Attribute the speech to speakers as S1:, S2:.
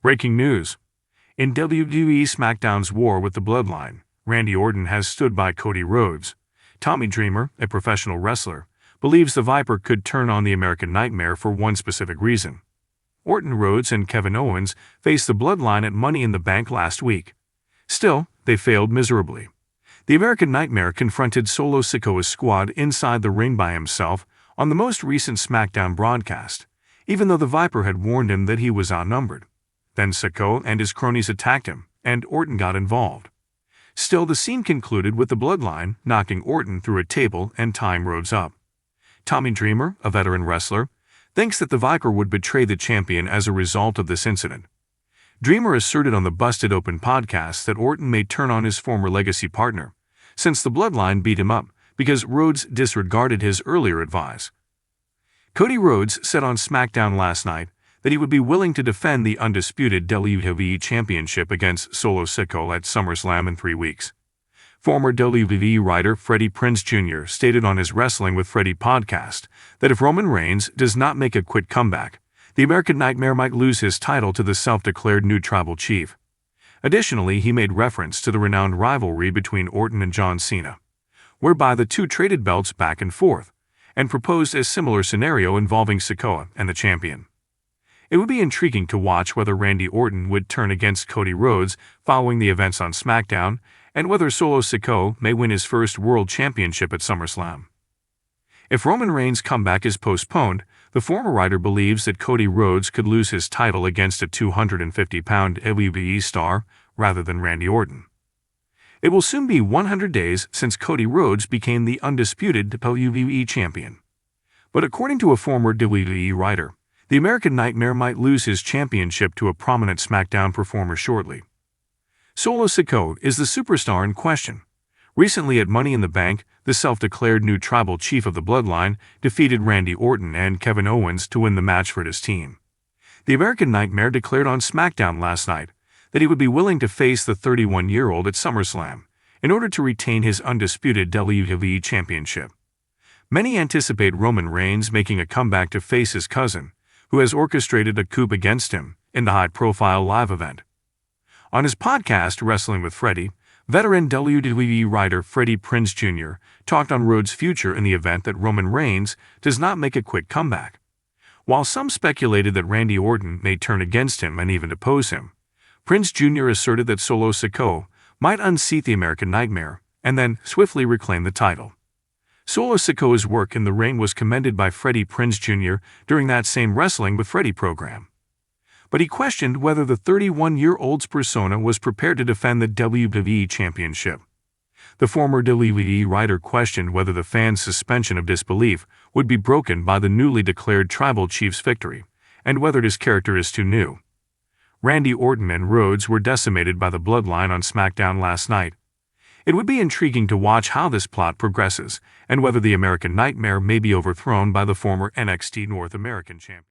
S1: Breaking news. In WWE SmackDown's war with the Bloodline, Randy Orton has stood by Cody Rhodes. Tommy Dreamer, a professional wrestler, believes the Viper could turn on the American Nightmare for one specific reason. Orton, Rhodes, and Kevin Owens faced the Bloodline at Money in the Bank last week. Still, they failed miserably. The American Nightmare confronted Solo Sikoa's squad inside the ring by himself on the most recent SmackDown broadcast, even though the Viper had warned him that he was outnumbered. Then Sikoa and his cronies attacked him, and Orton got involved. Still, the scene concluded with the Bloodline knocking Orton through a table and tying Rhodes up. Tommy Dreamer, a veteran wrestler, thinks that the Viper would betray the champion as a result of this incident. Dreamer asserted on the Busted Open podcast that Orton may turn on his former legacy partner, since the Bloodline beat him up because Rhodes disregarded his earlier advice. Cody Rhodes said on SmackDown last night that he would be willing to defend the undisputed WWE Championship against Solo Sikoa at SummerSlam in 3 weeks. Former WWE writer Freddie Prinze Jr. stated on his Wrestling with Freddie podcast that if Roman Reigns does not make a quick comeback, the American Nightmare might lose his title to the self-declared new tribal chief. Additionally, he made reference to the renowned rivalry between Orton and John Cena, whereby the two traded belts back and forth, and proposed a similar scenario involving Sikoa and the champion. It would be intriguing to watch whether Randy Orton would turn against Cody Rhodes following the events on SmackDown, and whether Solo Sikoa may win his first world championship at SummerSlam. If Roman Reigns' comeback is postponed, the former writer believes that Cody Rhodes could lose his title against a 250-pound WWE star rather than Randy Orton. It will soon be 100 days since Cody Rhodes became the undisputed WWE champion. But according to a former WWE writer, the American Nightmare might lose his championship to a prominent SmackDown performer shortly. Solo Sikoa is the superstar in question. Recently at Money in the Bank, the self-declared new tribal chief of the Bloodline defeated Randy Orton and Kevin Owens to win the match for his team. The American Nightmare declared on SmackDown last night that he would be willing to face the 31-year-old at SummerSlam in order to retain his undisputed WWE Championship. Many anticipate Roman Reigns making a comeback to face his cousin, who has orchestrated a coup against him in the high-profile live event. On his podcast, Wrestling with Freddie, veteran WWE writer Freddie Prinze Jr. talked on Rhodes' future in the event that Roman Reigns does not make a quick comeback. While some speculated that Randy Orton may turn against him and even depose him, Prinze Jr. asserted that Solo Sikoa might unseat the American Nightmare and then swiftly reclaim the title. Solo Sikoa's work in the ring was commended by Freddie Prinze Jr. during that same Wrestling with Freddie program. But he questioned whether the 31-year-old's persona was prepared to defend the WWE Championship. The former WWE writer questioned whether the fans' suspension of disbelief would be broken by the newly declared tribal chief's victory, and whether his character is too new. Randy Orton and Rhodes were decimated by the Bloodline on SmackDown last night. It would be intriguing to watch how this plot progresses, and whether the American Nightmare may be overthrown by the former NXT North American champion.